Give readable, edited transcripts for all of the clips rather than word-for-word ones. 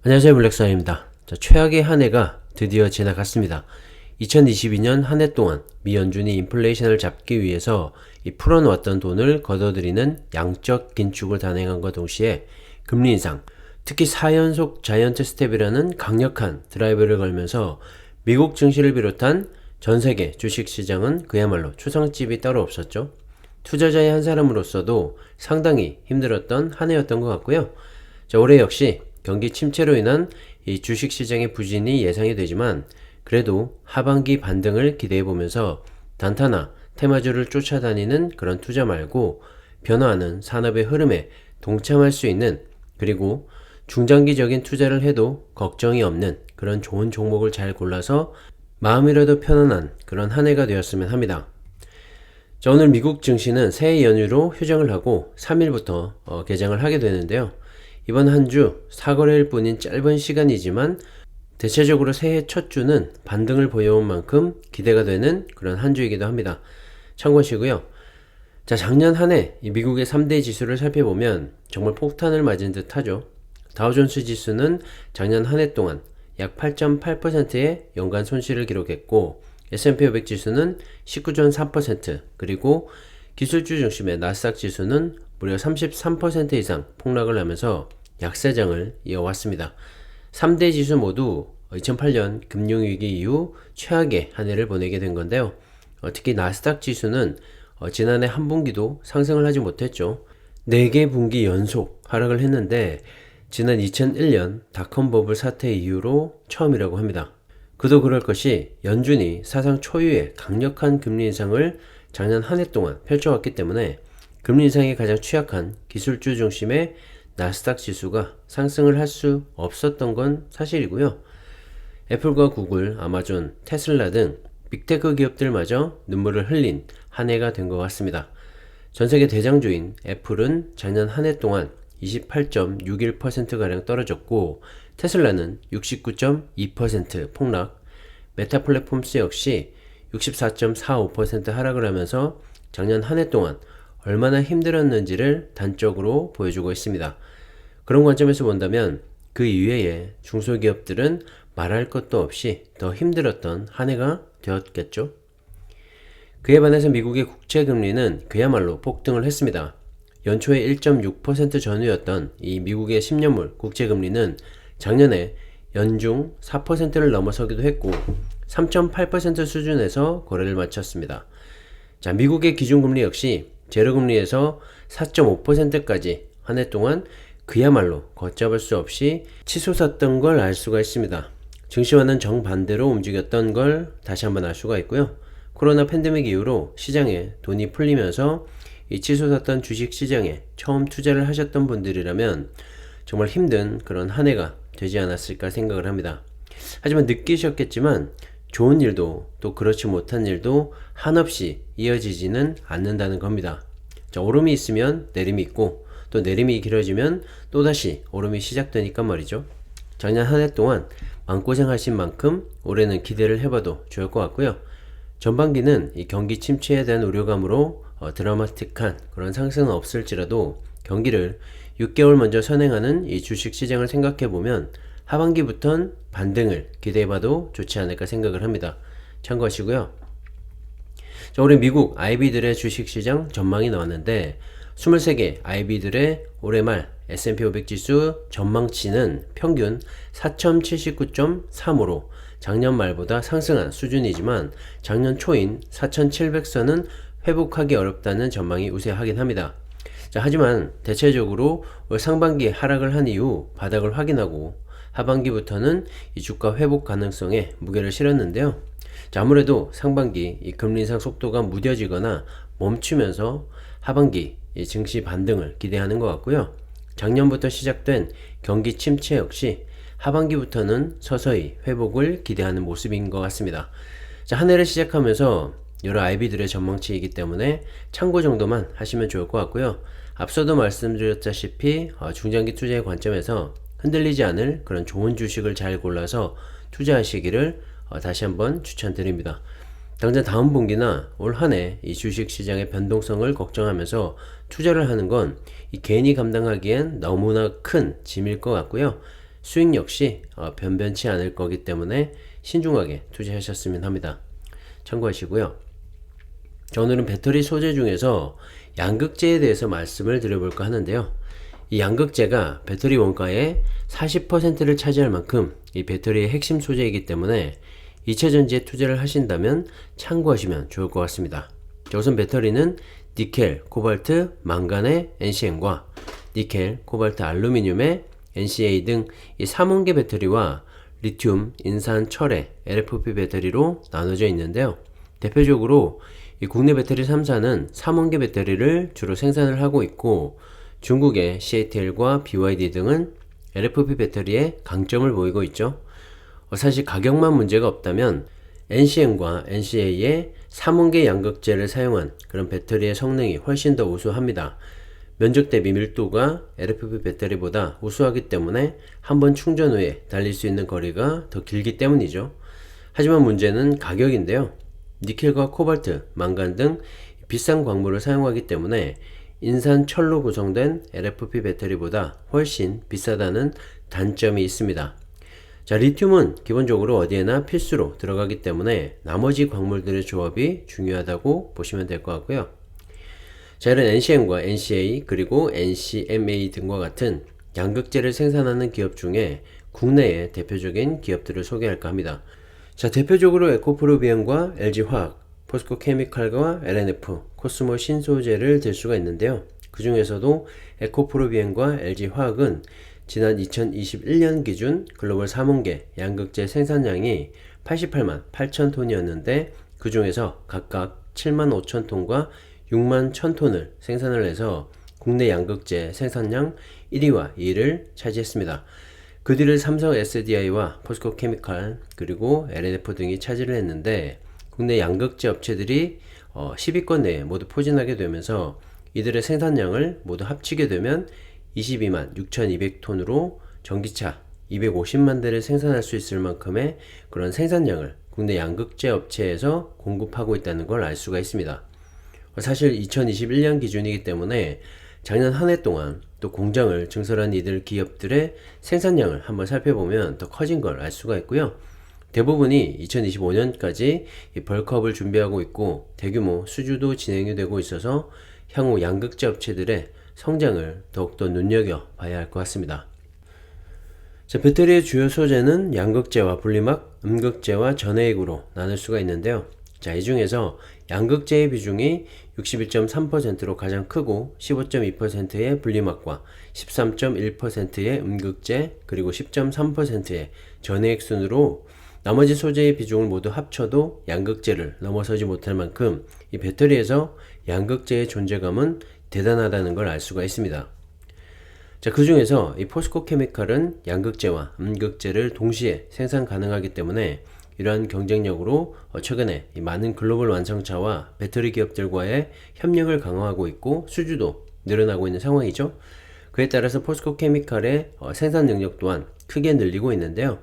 안녕하세요, 블랙사입니다. 최악의 한 해가 드디어 지나갔습니다. 2022년 한 해 동안 미 연준이 인플레이션을 잡기 위해서 이 풀어놓았던 돈을 걷어들이는 양적 긴축을 단행한과 동시에 금리 인상, 특히 4연속 자이언트 스텝이라는 강력한 드라이브를 걸면서 미국 증시를 비롯한 전 세계 주식시장은 그야말로 초상집이 따로 없었죠. 투자자의 한 사람으로서도 상당히 힘들었던 한 해였던 것 같고요. 올해 역시 경기 침체로 인한 이 주식시장의 부진이 예상이 되지만 그래도 하반기 반등을 기대해보면서 단타나 테마주를 쫓아다니는 그런 투자 말고 변화하는 산업의 흐름에 동참할 수 있는, 그리고 중장기적인 투자를 해도 걱정이 없는 그런 좋은 종목을 잘 골라서 마음이라도 편안한 그런 한 해가 되었으면 합니다. 오늘 미국 증시는 새해 연휴로 휴장을 하고 3일부터 개장을 하게 되는데요. 이번 한 주 사거래일 뿐인 짧은 시간이지만 대체적으로 새해 첫 주는 반등을 보여온 만큼 기대가 되는 그런 한 주이기도 합니다. 참고하시고요. 작년 한 해 미국의 3대 지수를 살펴보면 정말 폭탄을 맞은 듯 하죠. 다우존스 지수는 작년 한 해 동안 약 8.8%의 연간 손실을 기록했고, S&P 500 지수는 19.4%, 그리고 기술주 중심의 나스닥 지수는 무려 33% 이상 폭락을 하면서 약세장을 이어왔습니다. 3대 지수 모두 2008년 금융위기 이후 최악의 한 해를 보내게 된 건데요. 특히 나스닥 지수는 지난해 한 분기도 상승을 하지 못했죠. 4개 분기 연속 하락을 했는데 지난 2001년 닷컴 버블 사태 이후로 처음이라고 합니다. 그도 그럴 것이 연준이 사상 초유의 강력한 금리 인상을 작년 한 해 동안 펼쳐왔기 때문에 금리 인상에 가장 취약한 기술주 중심의 나스닥 지수가 상승을 할 수 없었던 건 사실이고요. 애플과 구글, 아마존, 테슬라 등 빅테크 기업들마저 눈물을 흘린 한 해가 된 것 같습니다. 전세계 대장주인 애플은 작년 한 해 동안 28.61%가량 떨어졌고, 테슬라는 69.2% 폭락, 메타 플랫폼스 역시 64.45% 하락을 하면서 작년 한 해 동안 얼마나 힘들었는지를 단적으로 보여주고 있습니다. 그런 관점에서 본다면 그 이외에 중소기업들은 말할 것도 없이 더 힘들었던 한 해가 되었겠죠. 그에 반해서 미국의 국채금리는 그야말로 폭등을 했습니다. 연초에 1.6% 전후였던 이 미국의 10년물 국채금리는 작년에 연중 4%를 넘어서기도 했고 3.8% 수준에서 거래를 마쳤습니다. 미국의 기준금리 역시 제로금리에서 4.5%까지 한 해 동안 그야말로 걷잡을 수 없이 치솟았던 걸 알 수가 있습니다. 증시와는 정반대로 움직였던 걸 다시 한번 알 수가 있고요. 코로나 팬데믹 이후로 시장에 돈이 풀리면서 이 치솟았던 주식시장에 처음 투자를 하셨던 분들이라면 정말 힘든 그런 한 해가 되지 않았을까 생각을 합니다. 하지만 느끼셨겠지만 좋은 일도 또 그렇지 못한 일도 한없이 이어지지는 않는다는 겁니다. 오름이 있으면 내림이 있고, 또 내림이 길어지면 또다시 오름이 시작되니까 말이죠. 작년 한 해 동안 마음고생하신 만큼 올해는 기대를 해봐도 좋을 것 같고요. 전반기는 이 경기 침체에 대한 우려감으로 드라마틱한 그런 상승은 없을지라도 경기를 6개월 먼저 선행하는 이 주식시장을 생각해보면 하반기부턴 반등을 기대해봐도 좋지 않을까 생각을 합니다. 참고하시고요. 올해 미국 IB들의 주식시장 전망이 나왔는데 23개 IB들의 올해 말 S&P 500 지수 전망치는 평균 4,079.3으로 작년 말보다 상승한 수준이지만 작년 초인 4,700선은 회복하기 어렵다는 전망이 우세하긴 합니다. 하지만 대체적으로 올 상반기에 하락을 한 이후 바닥을 확인하고 하반기부터는 이 주가 회복 가능성에 무게를 실었는데요. 아무래도 상반기 이 금리 인상 속도가 무뎌지거나 멈추면서 하반기 이 증시 반등을 기대하는 것 같고요. 작년부터 시작된 경기 침체 역시 하반기부터는 서서히 회복을 기대하는 모습인 것 같습니다. 한 해를 시작하면서 여러 IB들의 전망치이기 때문에 참고 정도만 하시면 좋을 것 같고요. 앞서도 말씀드렸다시피 중장기 투자의 관점에서 흔들리지 않을 그런 좋은 주식을 잘 골라서 투자하시기를 다시 한번 추천드립니다. 당장 다음 분기나 올 한 해 이 주식시장의 변동성을 걱정하면서 투자를 하는 건 이 괜히 감당하기엔 너무나 큰 짐일 것 같고요. 수익 역시 변변치 않을 거기 때문에 신중하게 투자하셨으면 합니다. 참고하시고요. 자, 오늘은 배터리 소재 중에서 양극재에 대해서 말씀을 드려볼까 하는데요. 이 양극재가 배터리 원가의 40%를 차지할 만큼 이 배터리의 핵심 소재이기 때문에 2차전지에 투자를 하신다면 참고하시면 좋을 것 같습니다. 자, 우선 배터리는 니켈, 코발트, 망간의 NCM과 니켈, 코발트, 알루미늄의 NCA 등 이 3원계 배터리와 리튬, 인산, 철의 LFP 배터리로 나눠져 있는데요. 대표적으로 이 국내 배터리 3사는 3원계 배터리를 주로 생산을 하고 있고, 중국의 CATL과 BYD 등은 LFP 배터리에 강점을 보이고 있죠. 사실 가격만 문제가 없다면 NCM과 NCA의 3원계 양극재를 사용한 그런 배터리의 성능이 훨씬 더 우수합니다. 면적 대비 밀도가 LFP 배터리보다 우수하기 때문에 한번 충전 후에 달릴 수 있는 거리가 더 길기 때문이죠. 하지만 문제는 가격인데요. 니켈과 코발트, 망간 등 비싼 광물을 사용하기 때문에 인산, 철로 구성된 LFP 배터리보다 훨씬 비싸다는 단점이 있습니다. 자, 리튬은 기본적으로 어디에나 필수로 들어가기 때문에 나머지 광물들의 조합이 중요하다고 보시면 될 것 같고요. 자, 이런 NCM과 NCA 그리고 NCMA 등과 같은 양극재를 생산하는 기업 중에 국내의 대표적인 기업들을 소개할까 합니다. 자, 대표적으로 에코프로비엠과 LG화학, 포스코케미칼과 LNF, 코스모 신소재를 들 수가 있는데요. 그 중에서도 에코프로비엠과 LG화학은 지난 2021년 기준 글로벌 3원계 양극재 생산량이 88만 8천 톤이었는데 그 중에서 각각 7만 5천 톤과 6만 1천 톤을 생산을 해서 국내 양극재 생산량 1위와 2위를 차지했습니다. 그 뒤를 삼성 SDI와 포스코케미칼 그리고 LNF 등이 차지를 했는데, 국내 양극재 업체들이 10위권 내에 모두 포진하게 되면서 이들의 생산량을 모두 합치게 되면 22만 6,200톤으로 전기차 250만 대를 생산할 수 있을 만큼의 그런 생산량을 국내 양극재 업체에서 공급하고 있다는 걸 알 수가 있습니다. 사실 2021년 기준이기 때문에 작년 한 해 동안 또 공장을 증설한 이들 기업들의 생산량을 한번 살펴보면 더 커진 걸 알 수가 있고요. 대부분이 2025년까지 벌크업을 준비하고 있고 대규모 수주도 진행이 되고 있어서 향후 양극재 업체들의 성장을 더욱더 눈여겨봐야 할 것 같습니다. 자, 배터리의 주요 소재는 양극재와 분리막, 음극재와 전해액으로 나눌 수가 있는데요. 자, 이 중에서 양극재의 비중이 61.3%로 가장 크고 15.2%의 분리막과 13.1%의 음극재 그리고 10.3%의 전해액 순으로 나머지 소재의 비중을 모두 합쳐도 양극재를 넘어서지 못할 만큼 이 배터리에서 양극재의 존재감은 대단하다는 걸 알 수가 있습니다. 자, 그 중에서 이 포스코케미칼은 양극재와 음극재를 동시에 생산 가능하기 때문에 이러한 경쟁력으로 최근에 많은 글로벌 완성차와 배터리 기업들과의 협력을 강화하고 있고 수주도 늘어나고 있는 상황이죠. 그에 따라서 포스코케미칼의 생산 능력 또한 크게 늘리고 있는데요.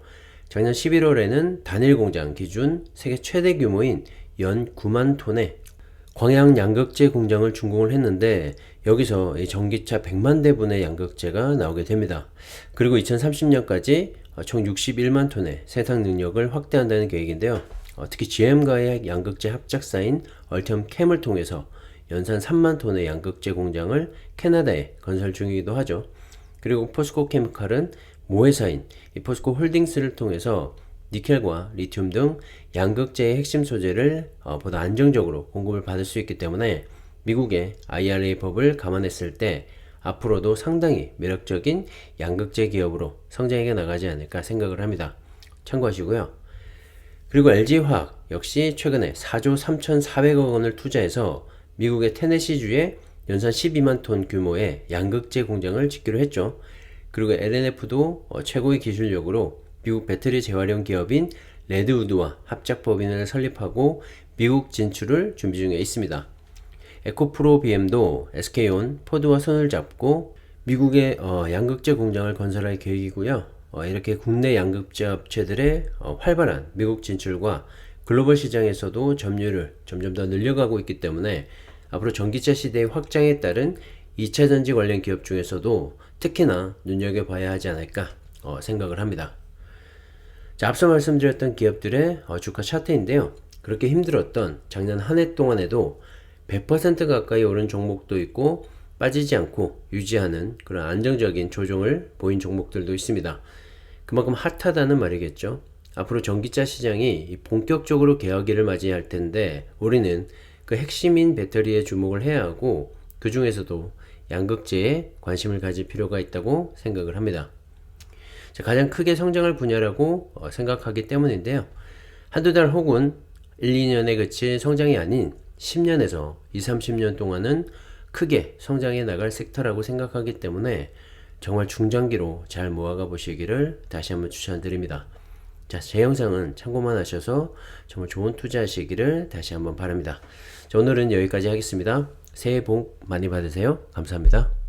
작년 11월에는 단일 공장 기준 세계 최대 규모인 연 9만 톤의 광양 양극재 공장을 준공을 했는데 여기서 전기차 100만 대분의 양극재가 나오게 됩니다. 그리고 2030년까지 총 61만 톤의 생산 능력을 확대한다는 계획인데요. 특히 GM과의 양극재 합작사인 얼티엄캠을 통해서 연산 3만 톤의 양극재 공장을 캐나다에 건설 중이기도 하죠. 그리고 포스코케미칼은 모회사인 포스코홀딩스를 통해서 니켈과 리튬 등 양극재의 핵심 소재를 보다 안정적으로 공급을 받을 수 있기 때문에 미국의 IRA 법을 감안했을 때 앞으로도 상당히 매력적인 양극재 기업으로 성장해 나가지 않을까 생각을 합니다. 참고하시고요. 그리고 LG화학 역시 최근에 4조 3,400억 원을 투자해서 미국의 테네시주에 연산 12만 톤 규모의 양극재 공장을 짓기로 했죠. 그리고 LNF도 최고의 기술력으로 미국 배터리 재활용 기업인 레드우드와 합작법인을 설립하고 미국 진출을 준비 중에 있습니다. 에코프로 BM도 SK온, 포드와 손을 잡고 미국의 양극재 공장을 건설할 계획이고요. 이렇게 국내 양극재 업체들의 활발한 미국 진출과 글로벌 시장에서도 점유율을 점점 더 늘려가고 있기 때문에 앞으로 전기차 시대의 확장에 따른 2차전지 관련 기업 중에서도 특히나 눈여겨봐야 하지 않을까 생각을 합니다. 자, 앞서 말씀드렸던 기업들의 주가 차트인데요. 그렇게 힘들었던 작년 한 해 동안에도 100% 가까이 오른 종목도 있고 빠지지 않고 유지하는 그런 안정적인 조정을 보인 종목들도 있습니다. 그만큼 핫하다는 말이겠죠. 앞으로 전기차 시장이 본격적으로 개화기를 맞이할 텐데 우리는 그 핵심인 배터리에 주목을 해야 하고 그 중에서도 양극재에 관심을 가질 필요가 있다고 생각을 합니다. 자, 가장 크게 성장할 분야라고 생각하기 때문인데요. 한두 달 혹은 1, 2년에 그칠 성장이 아닌 10년에서 2, 30년 동안은 크게 성장해 나갈 섹터라고 생각하기 때문에 정말 중장기로 잘 모아가 보시기를 다시 한번 추천드립니다. 자, 제 영상은 참고만 하셔서 정말 좋은 투자하시기를 다시 한번 바랍니다. 자, 오늘은 여기까지 하겠습니다. 새해 복 많이 받으세요. 감사합니다.